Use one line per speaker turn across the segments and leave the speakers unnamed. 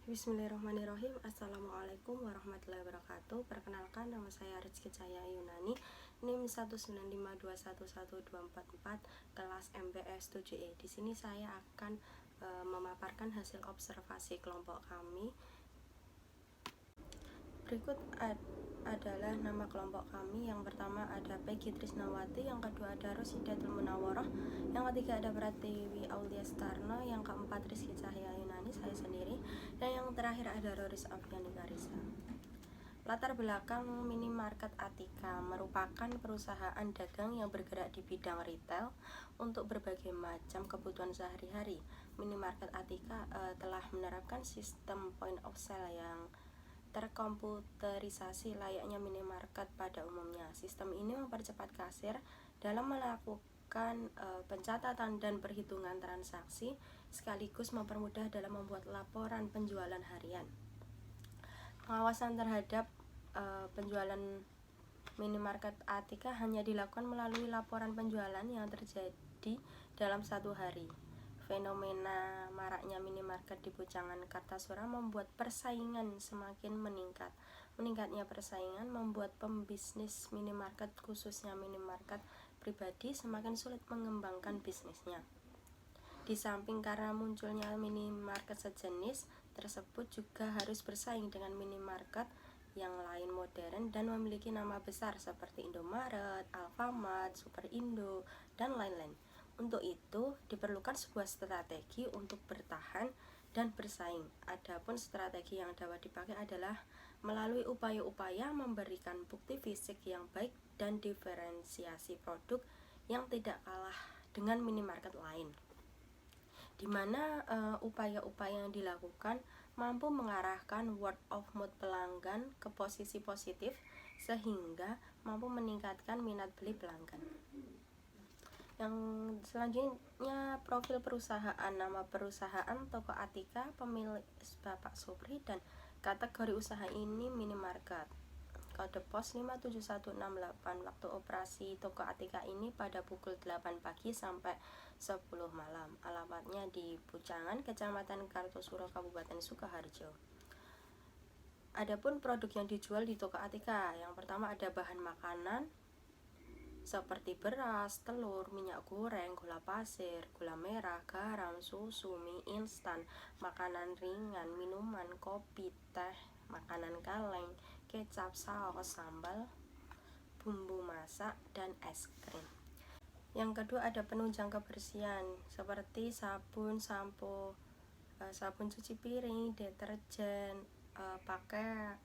Bismillahirrahmanirrahim. Assalamualaikum warahmatullahi wabarakatuh. Perkenalkan, nama saya Rizky Cahya Yunani, NIM 195211244, kelas MBS 7E. Di sini saya akan memaparkan hasil observasi kelompok kami. Berikut adalah nama kelompok kami. Yang pertama ada Peggy Trisnawati, yang kedua ada Rosidatul Munawwarah, yang ketiga ada Pratiwi Aulia Starno, yang keempat Rizky Cahya Yunani, saya sendiri, dan yang terakhir ada Roris Afiani Karisa. Latar belakang Minimarket Atika merupakan perusahaan dagang yang bergerak di bidang retail untuk berbagai macam kebutuhan sehari-hari. Minimarket Atika telah menerapkan sistem point of sale yang terkomputerisasi layaknya minimarket pada umumnya. Sistem ini mempercepat kasir dalam melakukan pencatatan dan perhitungan transaksi, sekaligus mempermudah dalam membuat laporan penjualan harian. Pengawasan terhadap penjualan minimarket Atika hanya dilakukan melalui laporan penjualan yang terjadi dalam satu hari. Fenomena maraknya minimarket di Bujangan Kartasura membuat persaingan semakin meningkat. Meningkatnya persaingan membuat pembisnis minimarket, khususnya minimarket pribadi, semakin sulit mengembangkan bisnisnya. Di samping karena munculnya minimarket sejenis tersebut juga harus bersaing dengan minimarket yang lain modern dan memiliki nama besar seperti Indomaret, Alfamart, Superindo, dan lain-lain. Untuk itu diperlukan sebuah strategi untuk bertahan dan bersaing. Adapun strategi yang dapat dipakai adalah melalui upaya-upaya memberikan bukti fisik yang baik dan diferensiasi produk yang tidak kalah dengan minimarket lain, di mana upaya-upaya yang dilakukan mampu mengarahkan word of mouth pelanggan ke posisi positif sehingga mampu meningkatkan minat beli pelanggan. Yang selanjutnya, profil perusahaan. Nama perusahaan Toko Atika, pemilik Bapak Supri, dan kategori usaha ini minimarket. Kode pos 57168. Waktu operasi Toko Atika ini pada pukul 8 pagi sampai 10 malam. Alamatnya di Bujangan, Kecamatan Kartosuro, Kabupaten Sukoharjo. Adapun produk yang dijual di Toko Atika, yang pertama ada bahan makanan seperti beras, telur, minyak goreng, gula pasir, gula merah, garam, susu, mie instan, makanan ringan, minuman, kopi, teh, makanan kaleng, kecap, saus, sambal, bumbu masak, dan es krim. Yang kedua ada penunjang kebersihan seperti sabun, sampo, sabun cuci piring, deterjen, pakaian,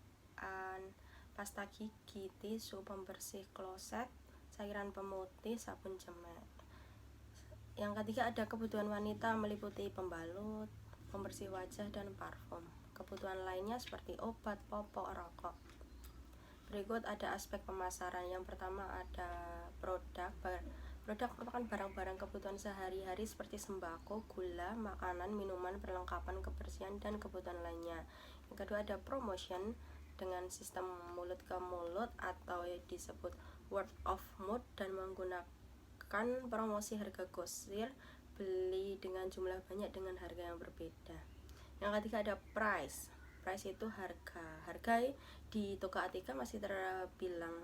pasta gigi, tisu, pembersih kloset, cairan pemutih, sabun jemek. Yang ketiga ada kebutuhan wanita meliputi pembalut, pembersih wajah, dan parfum. Kebutuhan lainnya seperti obat, popok, rokok. Berikut ada aspek pemasaran. Yang pertama ada produk. Produk merupakan barang-barang kebutuhan sehari-hari seperti sembako, gula, makanan, minuman, perlengkapan kebersihan, dan kebutuhan lainnya. Yang kedua ada promotion dengan sistem mulut ke mulut atau disebut word of mouth dan menggunakan promosi harga grosir, beli dengan jumlah banyak dengan harga yang berbeda. Yang ketiga ada price. Price itu harga. Harga di Toko Atika masih terbilang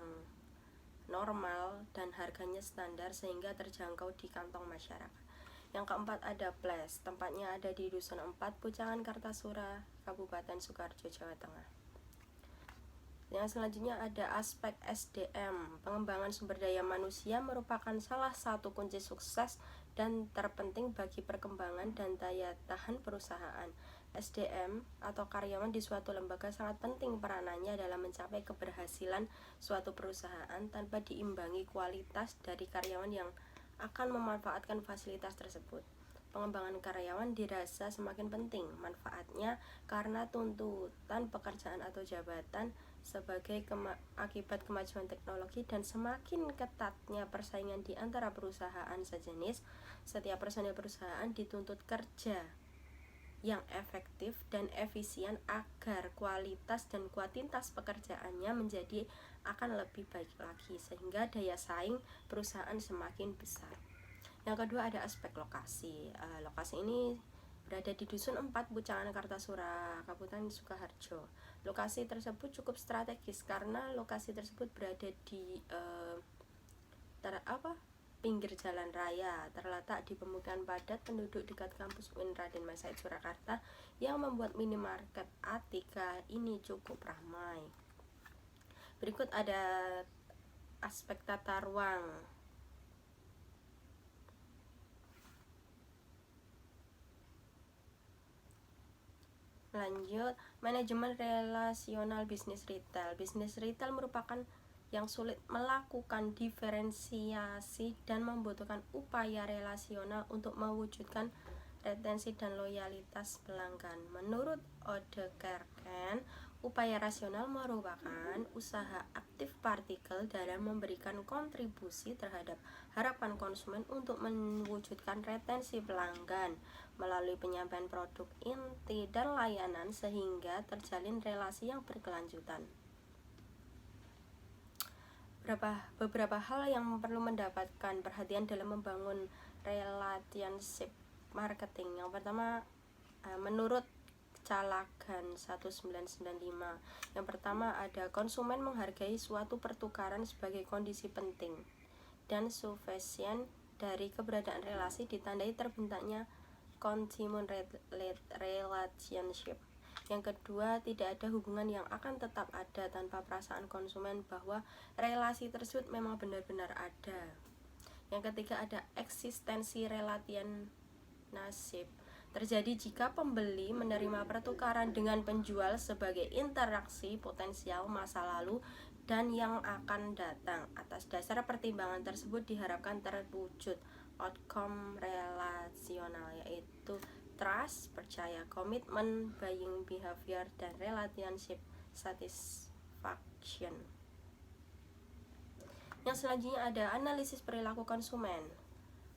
normal dan harganya standar sehingga terjangkau di kantong masyarakat. Yang keempat ada place. Tempatnya ada di Dusun 4, Bujangan Kartasura, Kabupaten Sukoharjo, Jawa Tengah. Yang selanjutnya ada aspek SDM. Pengembangan sumber daya manusia merupakan salah satu kunci sukses dan terpenting bagi perkembangan dan daya tahan perusahaan. SDM atau karyawan di suatu lembaga sangat penting peranannya dalam mencapai keberhasilan suatu perusahaan tanpa diimbangi kualitas dari karyawan yang akan memanfaatkan fasilitas tersebut. Pengembangan karyawan dirasa semakin penting manfaatnya karena tuntutan pekerjaan atau jabatan sebagai akibat kemajuan teknologi dan semakin ketatnya persaingan di antara perusahaan sejenis. Setiap personel perusahaan dituntut kerja yang efektif dan efisien agar kualitas dan kuantitas pekerjaannya menjadi akan lebih baik lagi sehingga daya saing perusahaan semakin besar. Yang kedua ada aspek lokasi. Lokasi ini berada di Dusun 4, Bucangan, Kartasura, Kabupaten Sukoharjo. Lokasi tersebut cukup strategis karena lokasi tersebut berada di pinggir jalan raya, terletak di pemukiman padat penduduk dekat kampus UIN Raden Mas Said Surakarta, yang membuat minimarket Atika ini cukup ramai. Berikut ada aspek tata ruang. Lanjut, manajemen relasional bisnis retail. Bisnis retail merupakan yang sulit melakukan diferensiasi dan membutuhkan upaya relasional untuk mewujudkan retensi dan loyalitas pelanggan. Menurut Ode Kerken, upaya rasional merupakan usaha aktif partikel dalam memberikan kontribusi terhadap harapan konsumen untuk mewujudkan retensi pelanggan melalui penyampaian produk inti dan layanan sehingga terjalin relasi yang berkelanjutan. Beberapa hal yang perlu mendapatkan perhatian dalam membangun relationship marketing. Yang pertama, menurut Calagan 1995, yang pertama ada konsumen menghargai suatu pertukaran sebagai kondisi penting dan sufficient dari keberadaan relasi, ditandai terbentangnya consumer relationship. Yang kedua, tidak ada hubungan yang akan tetap ada tanpa perasaan konsumen bahwa relasi tersebut memang benar-benar ada. Yang ketiga, ada eksistensi relationship. Terjadi jika pembeli menerima pertukaran dengan penjual sebagai interaksi potensial masa lalu dan yang akan datang. Atas dasar pertimbangan tersebut diharapkan terwujud outcome relasional, yaitu trust, percaya, komitmen, buying behavior, dan relationship satisfaction. Yang selanjutnya ada analisis perilaku konsumen.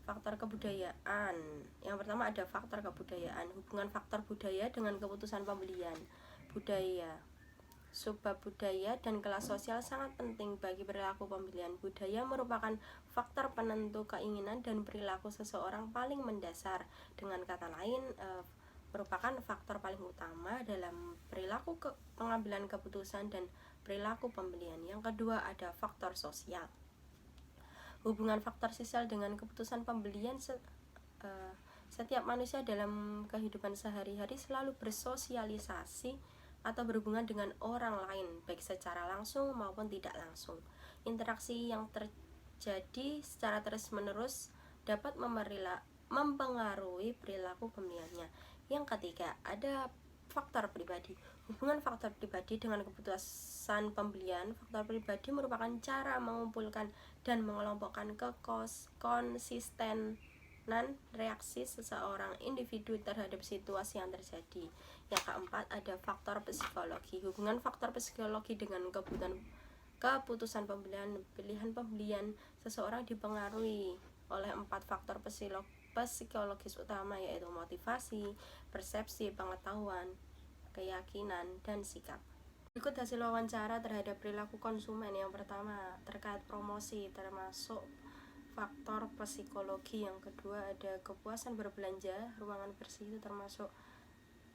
Faktor kebudayaan. Yang pertama ada faktor kebudayaan, hubungan faktor budaya dengan keputusan pembelian. Budaya, subbab budaya dan kelas sosial sangat penting bagi perilaku pembelian. Budaya merupakan faktor penentu keinginan dan perilaku seseorang paling mendasar. Dengan kata lain, merupakan faktor paling utama dalam perilaku pengambilan keputusan dan perilaku pembelian. Yang kedua ada faktor sosial. Hubungan faktor sosial dengan keputusan pembelian. Setiap manusia dalam kehidupan sehari-hari selalu bersosialisasi atau berhubungan dengan orang lain, baik secara langsung maupun tidak langsung. Interaksi yang terjadi secara terus-menerus dapat mempengaruhi perilaku pembeliannya. Yang ketiga, ada faktor pribadi. Hubungan faktor pribadi dengan keputusan pembelian. Faktor pribadi merupakan cara mengumpulkan dan mengelompokkan konsistenan reaksi seseorang individu terhadap situasi yang terjadi. Yang keempat ada faktor psikologi. Hubungan faktor psikologi dengan keputusan pilihan pembelian seseorang dipengaruhi oleh 4 faktor psikologis utama, yaitu motivasi, persepsi, pengetahuan, keyakinan, dan sikap. Berikut hasil wawancara terhadap perilaku konsumen. Yang pertama terkait promosi, termasuk faktor psikologi. Yang kedua ada kepuasan berbelanja, ruangan bersih, itu termasuk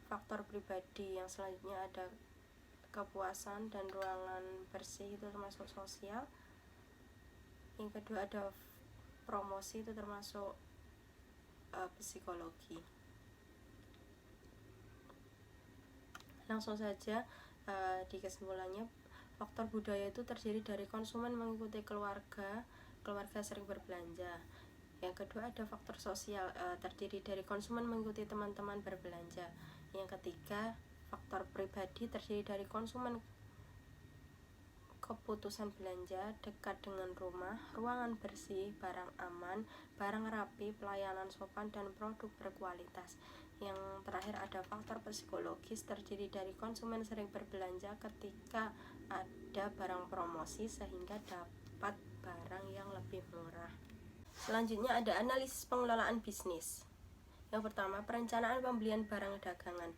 faktor pribadi. Yang selanjutnya ada kepuasan dan ruangan bersih, itu termasuk sosial. Yang kedua ada promosi, itu termasuk psikologi. Langsung saja di kesimpulannya, faktor budaya itu terdiri dari konsumen mengikuti keluarga sering berbelanja. Yang kedua ada faktor sosial, terdiri dari konsumen mengikuti teman-teman berbelanja. Yang ketiga, faktor pribadi terdiri dari konsumen keputusan belanja, dekat dengan rumah, ruangan bersih, barang aman, barang rapi, pelayanan sopan, dan produk berkualitas. Yang terakhir ada faktor psikologis, terdiri dari konsumen sering berbelanja ketika ada barang promosi sehingga dapat barang yang lebih murah. Selanjutnya ada analisis pengelolaan bisnis. Yang pertama, perencanaan pembelian barang dagangan.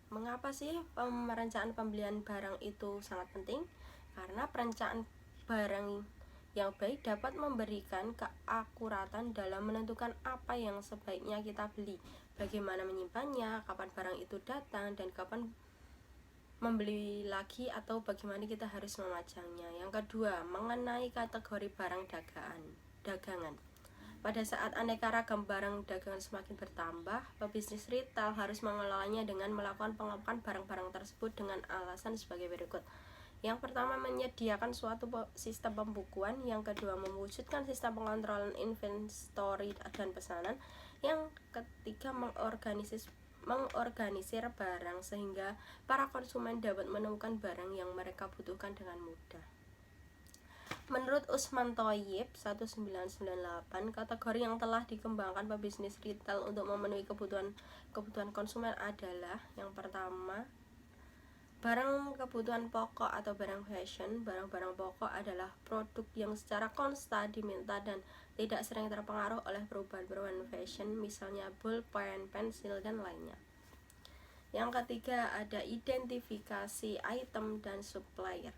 Mengapa sih perencanaan pembelian barang itu sangat penting? Karena perencanaan barang yang baik dapat memberikan keakuratan dalam menentukan apa yang sebaiknya kita beli bagaimana menyimpannya, kapan barang itu datang, dan kapan membeli lagi atau bagaimana kita harus memajangnya. Yang kedua, mengenai kategori barang dagangan. Pada saat aneka ragam barang dagangan semakin bertambah, pebisnis retail harus mengelolanya dengan melakukan pengelolaan barang-barang tersebut dengan alasan sebagai berikut. Yang pertama, menyediakan suatu sistem pembukuan. Yang kedua, mewujudkan sistem pengontrolan inventory dan pesanan. Yang ketiga, mengorganisir barang sehingga para konsumen dapat menemukan barang yang mereka butuhkan dengan mudah. Menurut Usman Thoyib 1998, kategori yang telah dikembangkan pebisnis retail untuk memenuhi kebutuhan konsumen adalah: yang pertama, barang kebutuhan pokok atau barang fashion. Barang-barang pokok adalah produk yang secara konstan diminta dan tidak sering terpengaruh oleh perubahan-perubahan fashion, misalnya bolpen, pensil, dan lainnya. Yang ketiga, ada identifikasi item dan supplier.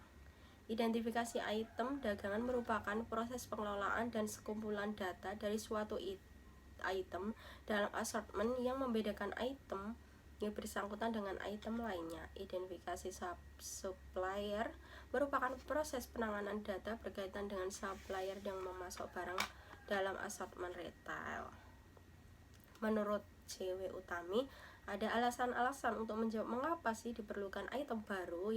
Identifikasi item dagangan merupakan proses pengelolaan dan sekumpulan data dari suatu item dalam assortment yang membedakan item yang bersangkutan dengan item lainnya. Identifikasi supplier merupakan proses penanganan data berkaitan dengan supplier yang memasok barang dalam assortment retail. Menurut C.W. Utami, ada alasan-alasan untuk menjawab mengapa sih diperlukan item baru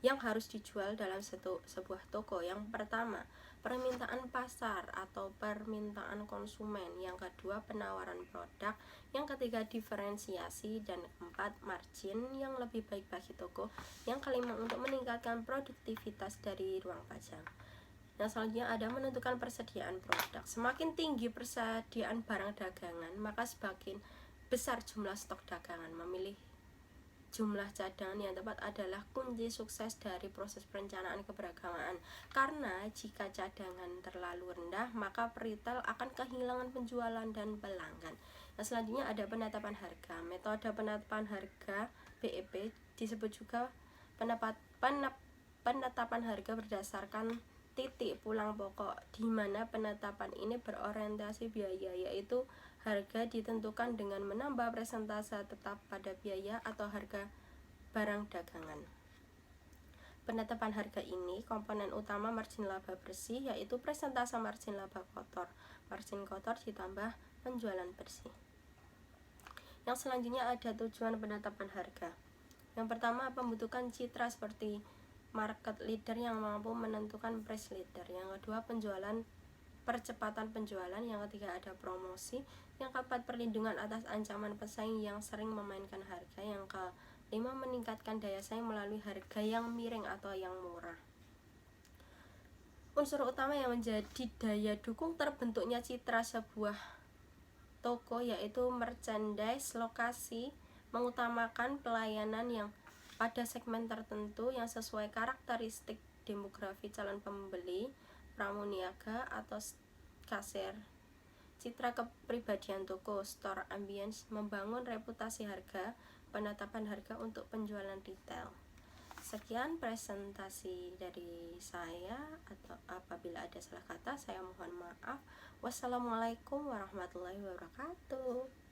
yang harus dijual dalam sebuah toko. Yang pertama, permintaan pasar atau permintaan konsumen. Yang kedua, penawaran produk. Yang ketiga, diferensiasi. Dan keempat, margin yang lebih baik bagi toko. Yang kelima, untuk meningkatkan produktivitas dari ruang pajang. Yang selanjutnya ada menentukan persediaan produk. Semakin tinggi persediaan barang dagangan, maka semakin besar jumlah stok dagangan. Memilih jumlah cadangan yang tepat adalah kunci sukses dari proses perencanaan keberagaman. Karena jika cadangan terlalu rendah, maka retail akan kehilangan penjualan dan pelanggan. Nah, selanjutnya ada penetapan harga. Metode penetapan harga BEP disebut juga penetapan harga berdasarkan titik pulang pokok, di mana penetapan ini berorientasi biaya, yaitu harga ditentukan dengan menambah persentase tetap pada biaya atau harga barang dagangan. Penetapan harga ini komponen utama margin laba bersih, yaitu persentase margin laba kotor. Margin kotor ditambah penjualan bersih. Yang selanjutnya ada tujuan penetapan harga. Yang pertama, pembentukan citra seperti market leader yang mampu menentukan price leader. Yang kedua, percepatan penjualan. Yang ketiga, ada promosi. Yang keempat, perlindungan atas ancaman pesaing yang sering memainkan harga. Yang kelima, meningkatkan daya saing melalui harga yang miring atau yang murah. Unsur utama yang menjadi daya dukung terbentuknya citra sebuah toko yaitu merchandise, lokasi, mengutamakan pelayanan yang pada segmen tertentu yang sesuai karakteristik demografi calon pembeli, pramuniaga atau kasir, citra kepribadian toko, store ambience, membangun reputasi harga, penetapan harga untuk penjualan retail. Sekian presentasi dari saya, atau apabila ada salah kata saya mohon maaf. Wassalamualaikum warahmatullahi wabarakatuh.